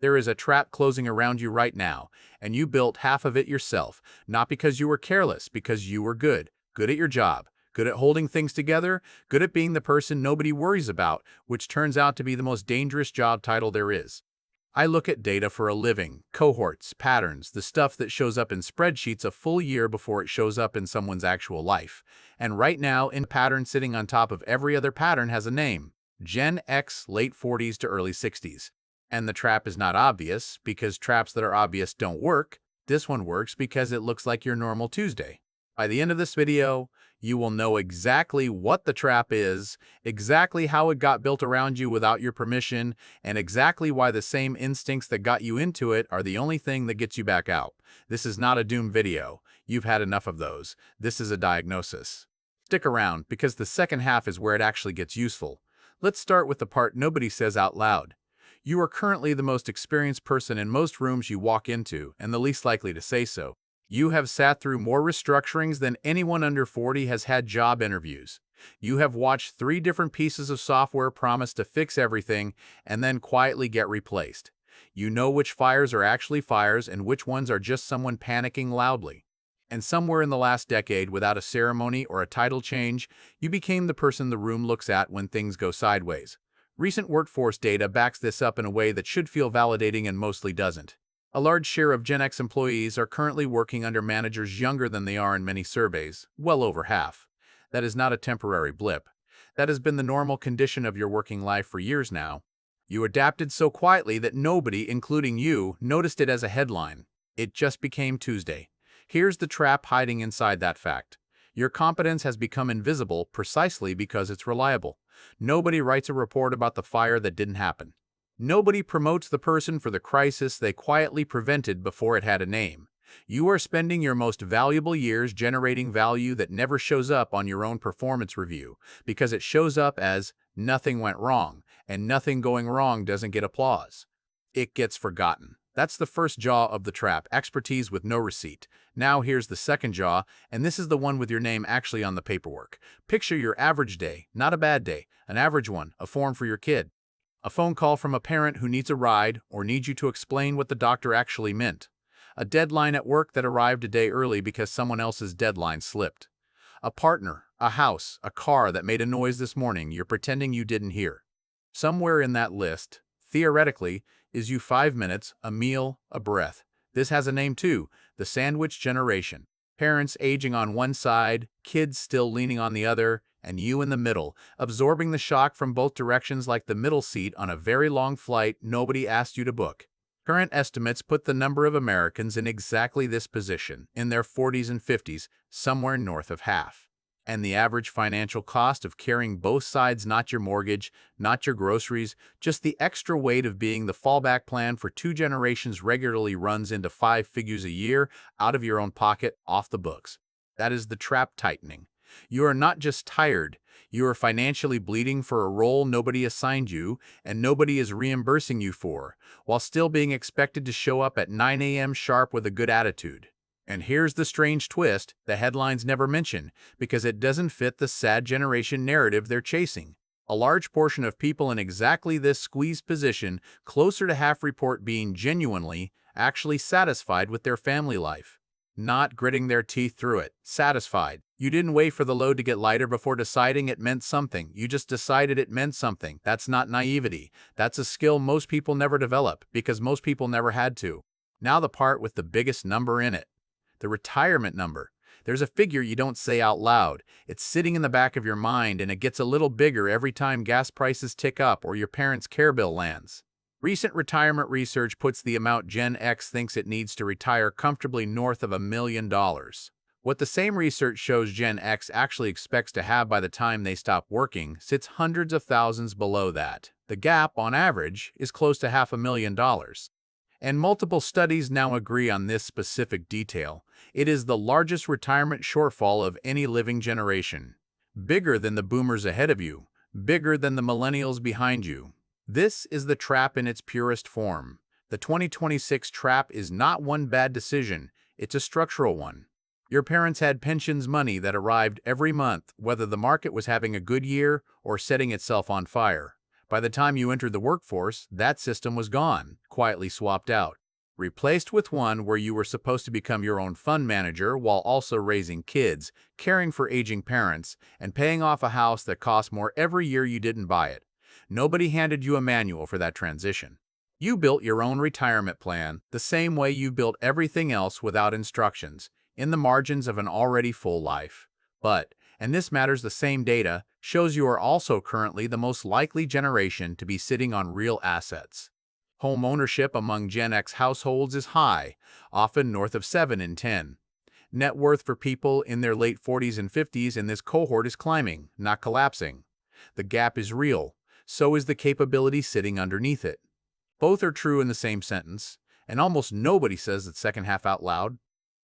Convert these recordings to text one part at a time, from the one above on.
There is a trap closing around you right now, and you built half of it yourself, not because you were careless, because you were good. Good at your job, good at holding things together, good at being the person nobody worries about, which turns out to be the most dangerous job title there is. I look at data for a living, cohorts, patterns, the stuff that shows up in spreadsheets a full year before it shows up in someone's actual life. And right now, in pattern sitting on top of every other pattern has a name: Gen X, late 40s to early 60s. And the trap is not obvious, because traps that are obvious don't work. This one works because it looks like your normal Tuesday. By the end of this video, you will know exactly what the trap is, exactly how it got built around you without your permission, and exactly why the same instincts that got you into it are the only thing that gets you back out. This is not a doom video. You've had enough of those. This is a diagnosis. Stick around, because the second half is where it actually gets useful. Let's start with the part nobody says out loud. You are currently the most experienced person in most rooms you walk into, and the least likely to say so. You have sat through more restructurings than anyone under 40 has had job interviews. You have watched 3 different pieces of software promise to fix everything and then quietly get replaced. You know which fires are actually fires and which ones are just someone panicking loudly. And somewhere in the last decade, without a ceremony or a title change, you became the person the room looks at when things go sideways. Recent workforce data backs this up in a way that should feel validating and mostly doesn't. A large share of Gen X employees are currently working under managers younger than they are in many surveys, well over half. That is not a temporary blip. That has been the normal condition of your working life for years now. You adapted so quietly that nobody, including you, noticed it as a headline. It just became Tuesday. Here's the trap hiding inside that fact. Your competence has become invisible precisely because it's reliable. Nobody writes a report about the fire that didn't happen. Nobody promotes the person for the crisis they quietly prevented before it had a name. You are spending your most valuable years generating value that never shows up on your own performance review, because it shows up as nothing went wrong, and nothing going wrong doesn't get applause. It gets forgotten. That's the first jaw of the trap, expertise with no receipt. Now here's the second jaw, and this is the one with your name actually on the paperwork. Picture your average day, not a bad day, an average one, a form for your kid. A phone call from a parent who needs a ride or needs you to explain what the doctor actually meant. A deadline at work that arrived a day early because someone else's deadline slipped. A partner, a house, a car that made a noise this morning you're pretending you didn't hear. Somewhere in that list, theoretically, is you 5 minutes, a meal, a breath. This has a name too, the sandwich generation. Parents aging on one side, kids still leaning on the other, and you in the middle, absorbing the shock from both directions like the middle seat on a very long flight nobody asked you to book. Current estimates put the number of Americans in exactly this position, in their 40s and 50s, somewhere north of half. And the average financial cost of carrying both sides, not your mortgage, not your groceries, just the extra weight of being the fallback plan for 2 generations regularly runs into 5 figures a year out of your own pocket, off the books. That is the trap tightening. You are not just tired, you are financially bleeding for a role nobody assigned you and nobody is reimbursing you for, while still being expected to show up at 9 a.m. sharp with a good attitude. And here's the strange twist the headlines never mention, because it doesn't fit the sad generation narrative they're chasing. A large portion of people in exactly this squeezed position, closer to half, report being genuinely, actually satisfied with their family life. Not gritting their teeth through it. Satisfied. You didn't wait for the load to get lighter before deciding it meant something. You just decided it meant something. That's not naivety. That's a skill most people never develop, because most people never had to. Now the part with the biggest number in it. The retirement number. There's a figure you don't say out loud. It's sitting in the back of your mind, and it gets a little bigger every time gas prices tick up or your parents' care bill lands. Recent retirement research puts the amount Gen X thinks it needs to retire comfortably north of $1 million. What the same research shows Gen X actually expects to have by the time they stop working sits hundreds of thousands below that. The gap, on average, is close to $500,000. And multiple studies now agree on this specific detail. It is the largest retirement shortfall of any living generation. Bigger than the boomers ahead of you, bigger than the millennials behind you. This is the trap in its purest form. The 2026 trap is not one bad decision, it's a structural one. Your parents had pensions money that arrived every month, whether the market was having a good year or setting itself on fire. By the time you entered the workforce, that system was gone, quietly swapped out, replaced with one where you were supposed to become your own fund manager while also raising kids, caring for aging parents, and paying off a house that cost more every year you didn't buy it. Nobody handed you a manual for that transition. You built your own retirement plan the same way you built everything else without instructions, in the margins of an already full life. But, and this matters, the same data shows you are also currently the most likely generation to be sitting on real assets. Home ownership among Gen X households is high, often north of 7 in 10. Net worth for people in their late 40s and 50s in this cohort is climbing, not collapsing. The gap is real, so is the capability sitting underneath it. Both are true in the same sentence, and almost nobody says the second half out loud.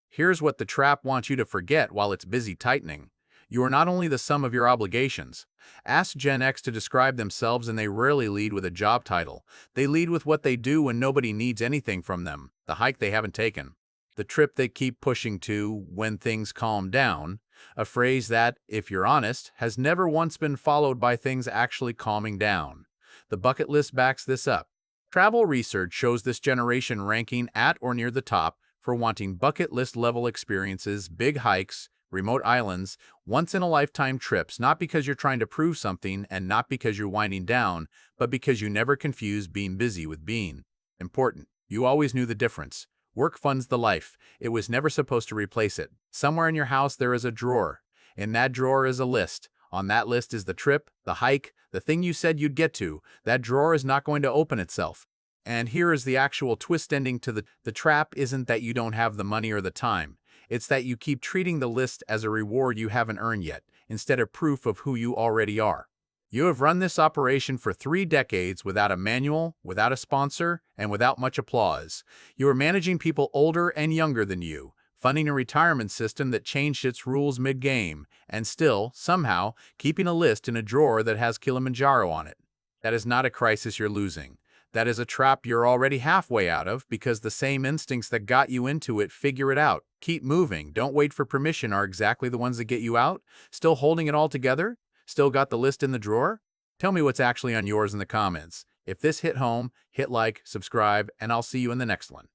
Here's what the trap wants you to forget while it's busy tightening. You are not only the sum of your obligations. Ask Gen X to describe themselves and they rarely lead with a job title. They lead with what they do when nobody needs anything from them, the hike they haven't taken, the trip they keep pushing to when things calm down, a phrase that, if you're honest, has never once been followed by things actually calming down. The bucket list backs this up. Travel research shows this generation ranking at or near the top for wanting bucket list level experiences, big hikes, remote islands, once-in-a-lifetime trips, not because you're trying to prove something and not because you're winding down, but because you never confuse being busy with being important. You always knew the difference. Work funds the life. It was never supposed to replace it. Somewhere in your house there is a drawer. In that drawer is a list. On that list is the trip, the hike, the thing you said you'd get to. That drawer is not going to open itself. And here is the actual twist ending to the trap isn't that you don't have the money or the time. It's that you keep treating the list as a reward you haven't earned yet, instead of proof of who you already are. You have run this operation for 3 decades without a manual, without a sponsor, and without much applause. You are managing people older and younger than you, funding a retirement system that changed its rules mid-game, and still, somehow, keeping a list in a drawer that has Kilimanjaro on it. That is not a crisis you're losing. That is a trap you're already halfway out of because the same instincts that got you into it figure it out. Keep moving, don't wait for permission are exactly the ones that get you out. Still holding it all together? Still got the list in the drawer? Tell me what's actually on yours in the comments. If this hit home, hit like, subscribe, and I'll see you in the next one.